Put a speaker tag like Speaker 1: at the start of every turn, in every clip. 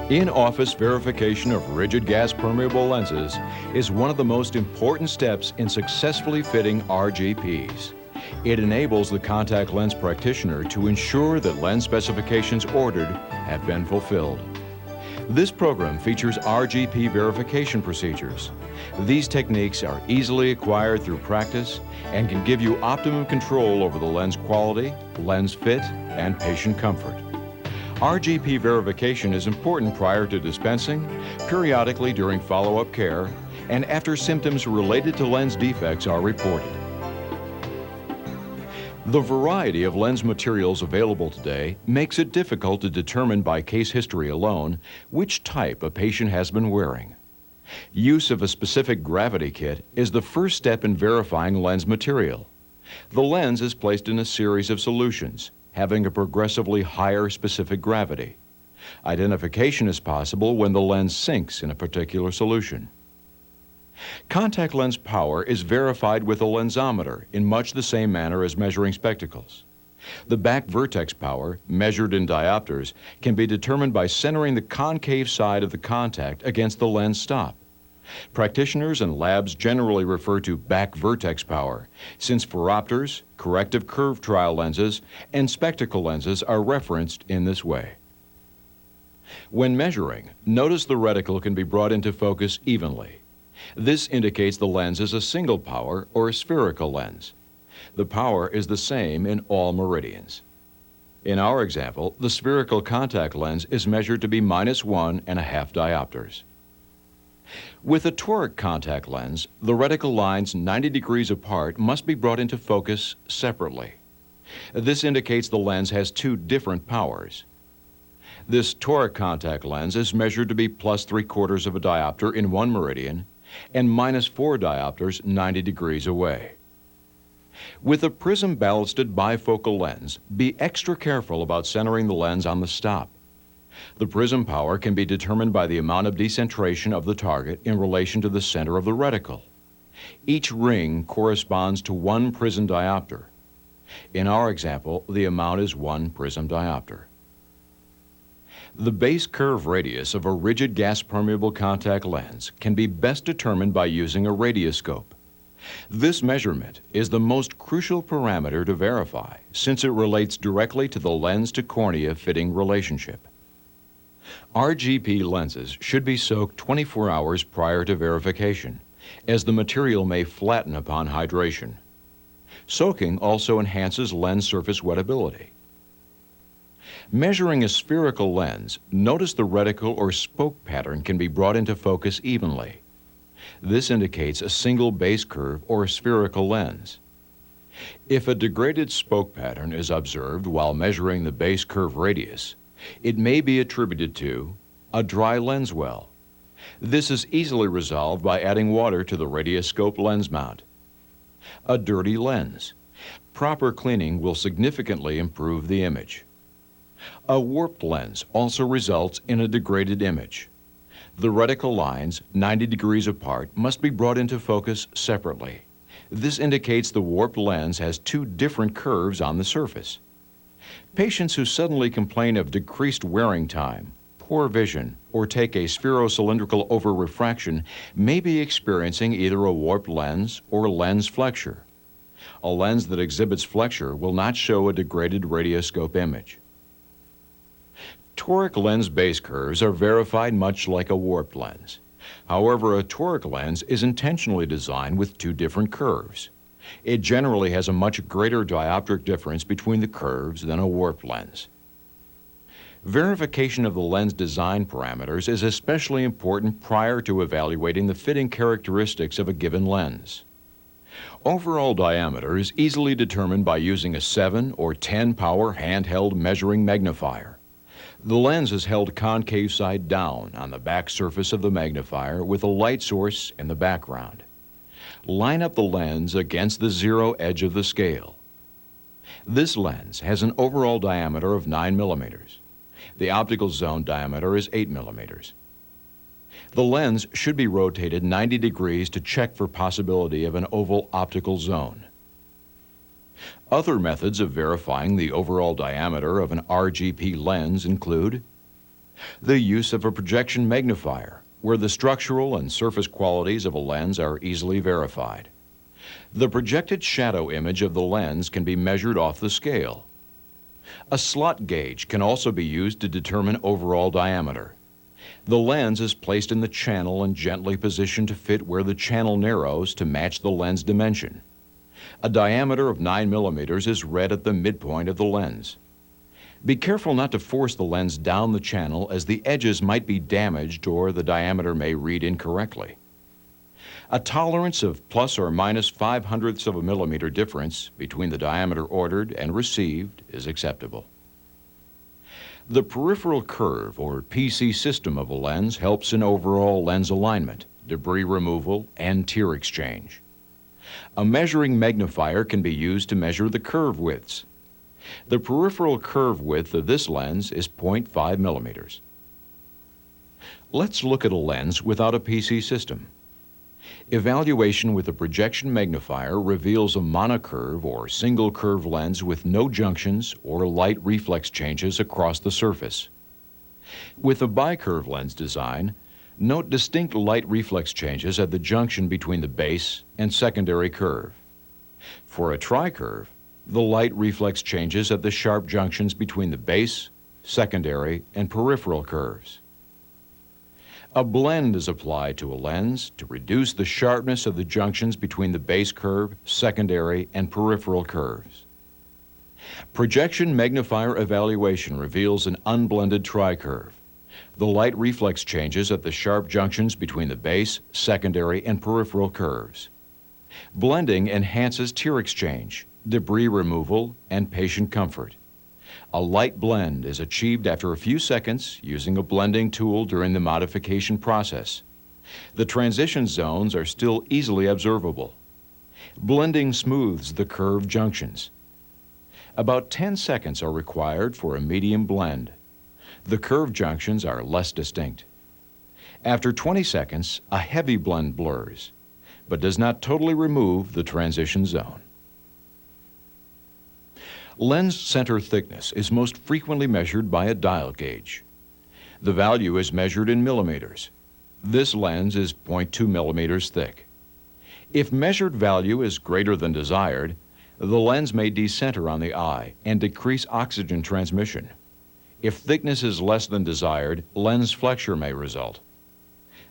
Speaker 1: In-office verification of rigid gas permeable lenses is one of the most important steps in successfully fitting RGPs. It enables the contact lens practitioner to ensure that lens specifications ordered have been fulfilled. This program features RGP verification procedures. These techniques are easily acquired through practice and can give you optimum control over the lens quality, lens fit, and patient comfort. RGP verification is important prior to dispensing, periodically during follow-up care, and after symptoms related to lens defects are reported. The variety of lens materials available today makes it difficult to determine by case history alone which type a patient has been wearing. Use of a specific gravity kit is the first step in verifying lens material. The lens is placed in a series of solutions, having a progressively higher specific gravity. Identification is possible when the lens sinks in a particular solution. Contact lens power is verified with a lensometer in much the same manner as measuring spectacles. The back vertex power, measured in diopters, can be determined by centering the concave side of the contact against the lens stop. Practitioners and labs generally refer to back vertex power, since phoropters, corrective curve trial lenses, and spectacle lenses are referenced in this way. When measuring, notice the reticle can be brought into focus evenly. This indicates the lens is a single power or a spherical lens. The power is the same in all meridians. In our example, the spherical contact lens is measured to be -1.5 diopters. With a toric contact lens, the reticle lines 90 degrees apart must be brought into focus separately. This indicates the lens has two different powers. This toric contact lens is measured to be +3/4 of a diopter in one meridian and -4 diopters 90 degrees away. With a prism ballasted bifocal lens, be extra careful about centering the lens on the stop. The prism power can be determined by the amount of decentration of the target in relation to the center of the reticle. Each ring corresponds to one prism diopter. In our example, the amount is 1 prism diopter. The base curve radius of a rigid gas permeable contact lens can be best determined by using a radioscope. This measurement is the most crucial parameter to verify since it relates directly to the lens to cornea fitting relationship. RGP lenses should be soaked 24 hours prior to verification, as the material may flatten upon hydration. Soaking also enhances lens surface wettability. Measuring a spherical lens, notice the reticle or spoke pattern can be brought into focus evenly. This indicates a single base curve or a spherical lens. If a degraded spoke pattern is observed while measuring the base curve radius, it may be attributed to a dry lens well. This is easily resolved by adding water to the radioscope lens mount. A dirty lens. Proper cleaning will significantly improve the image. A warped lens also results in a degraded image. The reticle lines, 90 degrees apart, must be brought into focus separately. This indicates the warped lens has two different curves on the surface. Patients who suddenly complain of decreased wearing time, poor vision, or take a spherocylindrical overrefraction may be experiencing either a warped lens or lens flexure. A lens that exhibits flexure will not show a degraded radioscope image. Toric lens base curves are verified much like a warped lens. However, a toric lens is intentionally designed with two different curves. It generally has a much greater dioptric difference between the curves than a warped lens. Verification of the lens design parameters is especially important prior to evaluating the fitting characteristics of a given lens. Overall diameter is easily determined by using a 7 or 10 power handheld measuring magnifier. The lens is held concave side down on the back surface of the magnifier with a light source in the background. Line up the lens against the zero edge of the scale. This lens has an overall diameter of 9 millimeters. The optical zone diameter is 8 millimeters. The lens should be rotated 90 degrees to check for possibility of an oval optical zone. Other methods of verifying the overall diameter of an RGP lens include The use of a projection magnifier, where the structural and surface qualities of a lens are easily verified. The projected shadow image of the lens can be measured off the scale. A slot gauge can also be used to determine overall diameter. The lens is placed in the channel and gently positioned to fit where the channel narrows to match the lens dimension. A diameter of 9 millimeters is read at the midpoint of the lens. Be careful not to force the lens down the channel, as the edges might be damaged or the diameter may read incorrectly. A tolerance of plus or minus 0.05 of a millimeter difference between the diameter ordered and received is acceptable. The peripheral curve, or PC system of a lens, helps in overall lens alignment, debris removal, and tear exchange. A measuring magnifier can be used to measure the curve widths. The peripheral curve width of this lens is 0.5 millimeters. Let's look at a lens without a PC system. Evaluation with a projection magnifier reveals a monocurve or single curve lens with no junctions or light reflex changes across the surface. With a bicurve lens design, note distinct light reflex changes at the junction between the base and secondary curve. For a tricurve, the light reflex changes at the sharp junctions between the base, secondary, and peripheral curves. A blend is applied to a lens to reduce the sharpness of the junctions between the base curve, secondary, and peripheral curves. Projection magnifier evaluation reveals an unblended tricurve. The light reflex changes at the sharp junctions between the base, secondary, and peripheral curves. Blending enhances tear exchange, debris removal, and patient comfort. A light blend is achieved after a few seconds using a blending tool during the modification process. The transition zones are still easily observable. Blending smooths the curved junctions. About 10 seconds are required for a medium blend. The curved junctions are less distinct. After 20 seconds, a heavy blend blurs, but does not totally remove the transition zone. Lens center thickness is most frequently measured by a dial gauge. The value is measured in millimeters. This lens is 0.2 millimeters thick. If measured value is greater than desired, the lens may decenter on the eye and decrease oxygen transmission. If thickness is less than desired, lens flexure may result.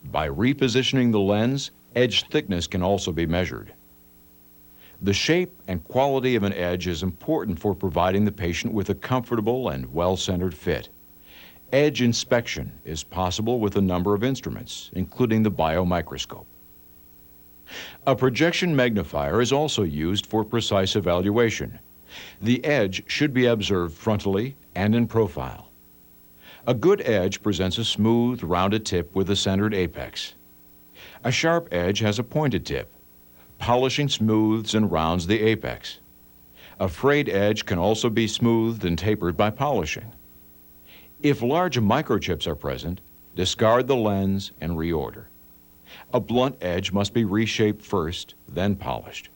Speaker 1: By repositioning the lens, edge thickness can also be measured. The shape and quality of an edge is important for providing the patient with a comfortable and well-centered fit. Edge inspection is possible with a number of instruments, including the biomicroscope. A projection magnifier is also used for precise evaluation. The edge should be observed frontally and in profile. A good edge presents a smooth, rounded tip with a centered apex. A sharp edge has a pointed tip. Polishing smooths and rounds the apex. A frayed edge can also be smoothed and tapered by polishing. If large microchips are present, discard the lens and reorder. A blunt edge must be reshaped first, then polished.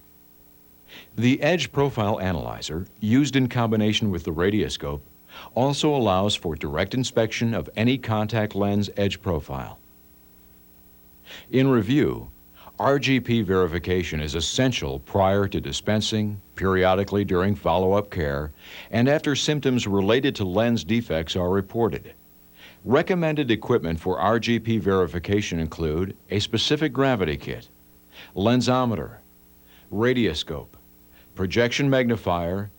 Speaker 1: The edge profile analyzer, used in combination with the radioscope, also allows for direct inspection of any contact lens edge profile. In review, RGP verification is essential prior to dispensing, periodically during follow-up care, and after symptoms related to lens defects are reported. Recommended equipment for RGP verification include a specific gravity kit, lensometer, radioscope, projection magnifier,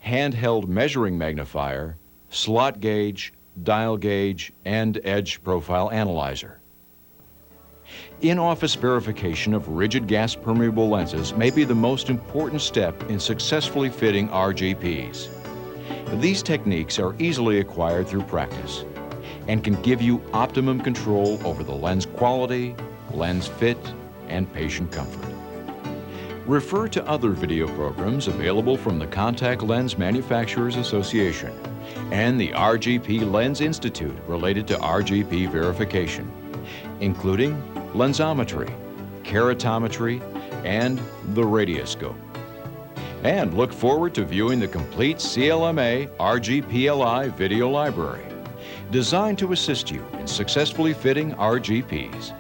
Speaker 1: handheld measuring magnifier, slot gauge, dial gauge, and edge profile analyzer. In-office verification of rigid gas permeable lenses may be the most important step in successfully fitting RGPs. These techniques are easily acquired through practice and can give you optimum control over the lens quality, lens fit, and patient comfort. Refer to other video programs available from the Contact Lens Manufacturers Association and the RGP Lens Institute related to RGP verification, including lensometry, keratometry, and the radioscope. And look forward to viewing the complete CLMA RGPLI video library. designed to assist you in successfully fitting RGPs.